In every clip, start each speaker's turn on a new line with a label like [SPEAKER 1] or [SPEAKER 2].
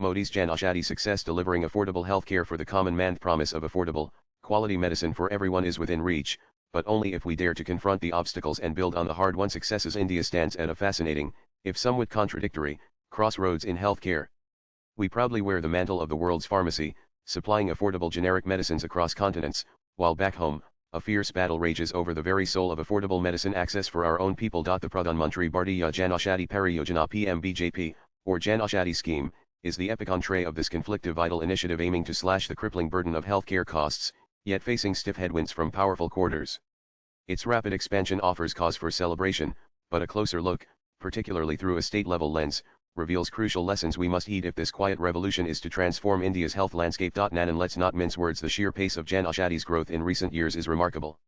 [SPEAKER 1] Modi's Jan Aushadhi success delivering affordable healthcare for the common man. Promise of affordable, quality medicine for everyone is within reach, but only if we dare to confront the obstacles and build on the hard-won successes. India stands at a fascinating, if somewhat contradictory, crossroads in healthcare. We proudly wear the mantle of the world's pharmacy, supplying affordable generic medicines across continents, while back home, a fierce battle rages over the very soul of affordable medicine access for our own people. The Pradhan Mantri Bhartiya Jan Aushadhi Pariyojana (PMBJP), or Jan Aushadhi scheme, is the epic entree of this conflictive vital initiative aiming to slash the crippling burden of healthcare costs, yet facing stiff headwinds from powerful quarters. Its rapid expansion offers cause for celebration, but a closer look, particularly through a state-level lens, reveals crucial lessons we must heed if this quiet revolution is to transform India's health landscape. And let's not mince words, the sheer pace of Jan Aushadhi's growth in recent years is remarkable.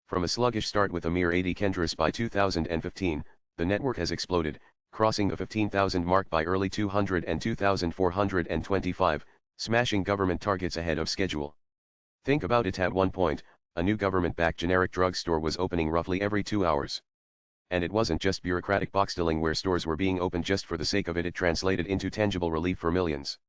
[SPEAKER 1] From a sluggish start with a mere 80 kendras by 2015, the network has exploded, crossing the 15,000 mark by early 200 and 2,425, smashing government targets ahead of schedule. Think about it, at one point, a new government-backed generic drugstore was opening roughly every 2 hours. And it wasn't just bureaucratic box filling where stores were being opened just for the sake of it, it translated into tangible relief for millions.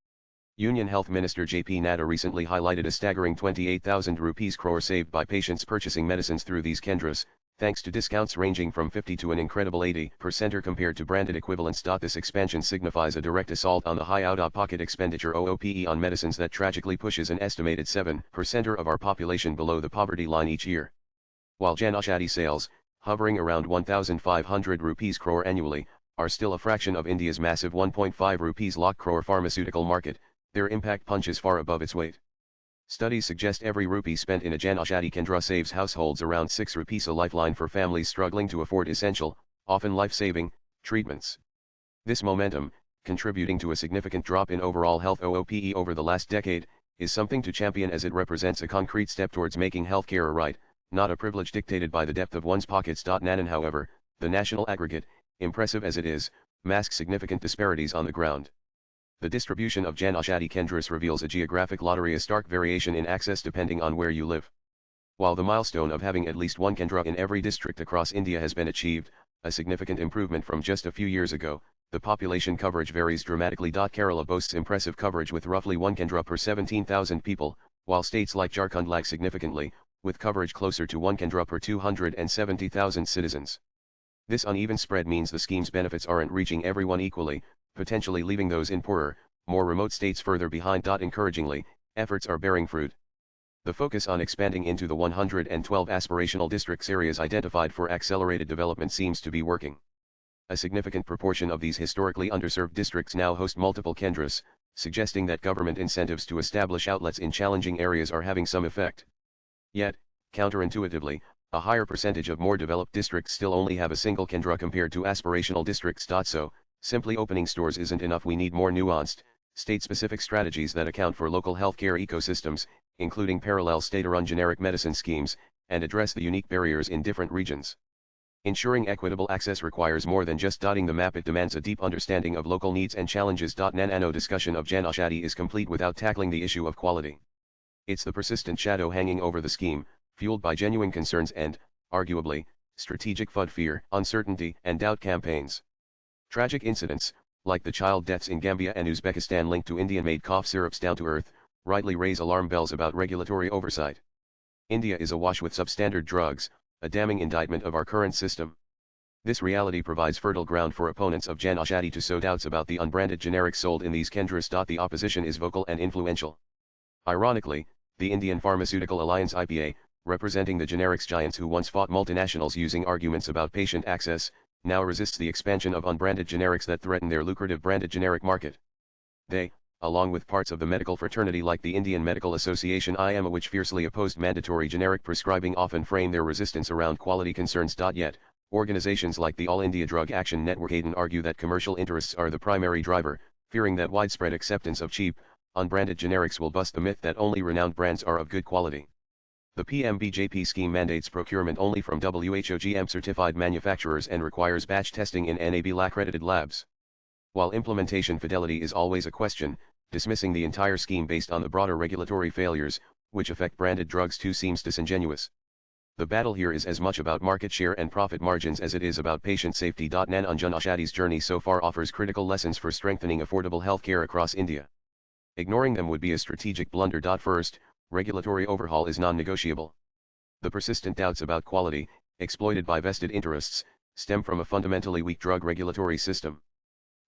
[SPEAKER 1] Union Health Minister J.P. Nadda recently highlighted a staggering 28,000 rupees crore saved by patients purchasing medicines through these kendras, thanks to discounts ranging from 50 to an incredible 80% compared to branded equivalents. This expansion signifies a direct assault on the high out-of-pocket expenditure (OOPE) on medicines that tragically pushes an estimated 7% of our population below the poverty line each year. While Jan Aushadhi sales, hovering around 1,500 rupees crore annually, are still a fraction of India's massive 1.5 rupees lakh crore pharmaceutical market, their impact punches far above its weight. Studies suggest every rupee spent in a Jan Aushadhi kendra saves households around 6 rupees, a lifeline for families struggling to afford essential, often life-saving, treatments. This momentum, contributing to a significant drop in overall health OOPE over the last decade, is something to champion as it represents a concrete step towards making healthcare a right, not a privilege dictated by the depth of one's pockets. Nanan, however, the national aggregate, impressive as it is, masks significant disparities on the ground. The distribution of Jan Aushadhi kendras reveals a geographic lottery, a stark variation in access depending on where you live. While the milestone of having at least one kendra in every district across India has been achieved, a significant improvement from just a few years ago, the population coverage varies dramatically. Kerala boasts impressive coverage with roughly one kendra per 17,000 people, while states like Jharkhand lag significantly, with coverage closer to one kendra per 270,000 citizens. This uneven spread means the scheme's benefits aren't reaching everyone equally, potentially leaving those in poorer, more remote states further behind. Encouragingly, efforts are bearing fruit. The focus on expanding into the 112 aspirational districts areas identified for accelerated development seems to be working. A significant proportion of these historically underserved districts now host multiple kendras, suggesting that government incentives to establish outlets in challenging areas are having some effect. Yet, counterintuitively, a higher percentage of more developed districts still only have a single kendra compared to aspirational districts. So, simply opening stores isn't enough. We need more nuanced, state-specific strategies that account for local healthcare ecosystems, including parallel state-run generic medicine schemes, and address the unique barriers in different regions. Ensuring equitable access requires more than just dotting the map, it demands a deep understanding of local needs and challenges. No discussion of Jan Aushadhi is complete without tackling the issue of quality. It's the persistent shadow hanging over the scheme, fueled by genuine concerns and, arguably, strategic FUD, fear, uncertainty, and doubt campaigns. Tragic incidents, like the child deaths in Gambia and Uzbekistan linked to Indian-made cough syrups down to earth, rightly raise alarm bells about regulatory oversight. India is awash with substandard drugs, a damning indictment of our current system. This reality provides fertile ground for opponents of Jan Aushadhi to sow doubts about the unbranded generics sold in these kendras. The opposition is vocal and influential. Ironically, the Indian Pharmaceutical Alliance (IPA), representing the generics giants who once fought multinationals using arguments about patient access, now resists the expansion of unbranded generics that threaten their lucrative branded generic market. They, along with parts of the medical fraternity like the Indian Medical Association (IMA), which fiercely opposed mandatory generic prescribing, often frame their resistance around quality concerns. Yet, organizations like the All India Drug Action Network (ADN) argue that commercial interests are the primary driver, fearing that widespread acceptance of cheap, unbranded generics will bust the myth that only renowned brands are of good quality. The PMBJP scheme mandates procurement only from WHO GM-certified manufacturers and requires batch testing in NABL-accredited labs. While implementation fidelity is always a question, dismissing the entire scheme based on the broader regulatory failures, which affect branded drugs too, seems disingenuous. The battle here is as much about market share and profit margins as it is about patient safety. Nan Aushadhi's journey so far offers critical lessons for strengthening affordable healthcare across India. Ignoring them would be a strategic blunder. First, regulatory overhaul is non-negotiable. The persistent doubts about quality, exploited by vested interests, stem from a fundamentally weak drug regulatory system.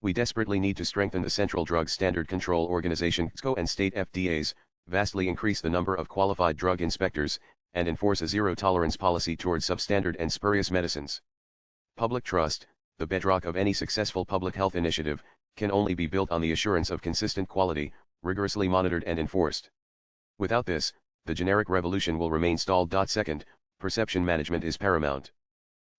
[SPEAKER 1] We desperately need to strengthen the Central Drug Standard Control Organization (CSCO) and state FDAs, vastly increase the number of qualified drug inspectors, and enforce a zero-tolerance policy towards substandard and spurious medicines. Public trust, the bedrock of any successful public health initiative, can only be built on the assurance of consistent quality, rigorously monitored and enforced. Without this, the generic revolution will remain stalled. Second, perception management is paramount.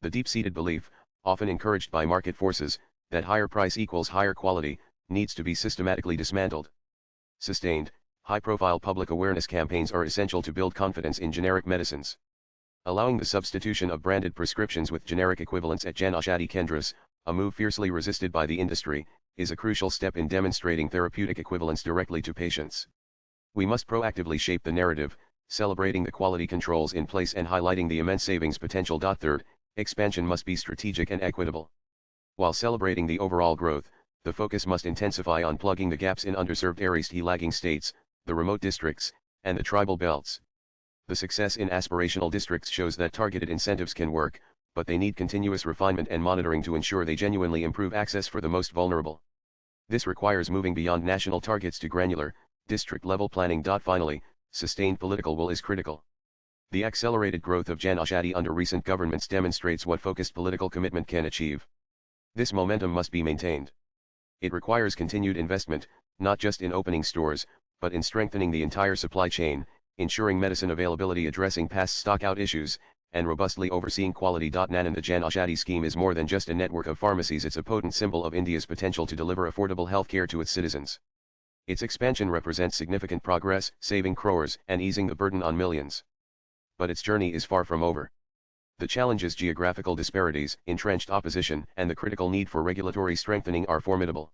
[SPEAKER 1] The deep-seated belief, often encouraged by market forces, that higher price equals higher quality, needs to be systematically dismantled. Sustained, high-profile public awareness campaigns are essential to build confidence in generic medicines. Allowing the substitution of branded prescriptions with generic equivalents at Jan Aushadhi Kendras, a move fiercely resisted by the industry, is a crucial step in demonstrating therapeutic equivalence directly to patients. We must proactively shape the narrative, celebrating the quality controls in place and highlighting the immense savings potential. Third, expansion must be strategic and equitable. While celebrating the overall growth, the focus must intensify on plugging the gaps in underserved areas, lagging states, the remote districts, and the tribal belts. The success in aspirational districts shows that targeted incentives can work, but they need continuous refinement and monitoring to ensure they genuinely improve access for the most vulnerable. This requires moving beyond national targets to granular, district-level planning. Finally, sustained political will is critical. The accelerated growth of Jan Aushadhi under recent governments demonstrates what focused political commitment can achieve. This momentum must be maintained. It requires continued investment, not just in opening stores, but in strengthening the entire supply chain, ensuring medicine availability, addressing past stock-out issues, and robustly overseeing quality. Nan and the Jan Aushadhi scheme is more than just a network of pharmacies. It's a potent symbol of India's potential to deliver affordable healthcare to its citizens. Its expansion represents significant progress, saving crores and easing the burden on millions. But its journey is far from over. The challenges, geographical disparities, entrenched opposition, and the critical need for regulatory strengthening are formidable.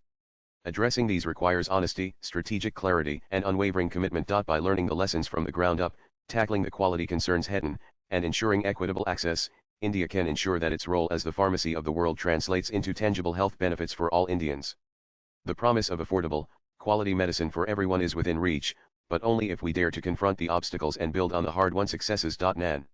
[SPEAKER 1] Addressing these requires honesty, strategic clarity, and unwavering commitment. By learning the lessons from the ground up, tackling the quality concerns head-on, and ensuring equitable access, India can ensure that its role as the pharmacy of the world translates into tangible health benefits for all Indians. The promise of affordable, quality medicine for everyone is within reach, but only if we dare to confront the obstacles and build on the hard-won successes. Nan.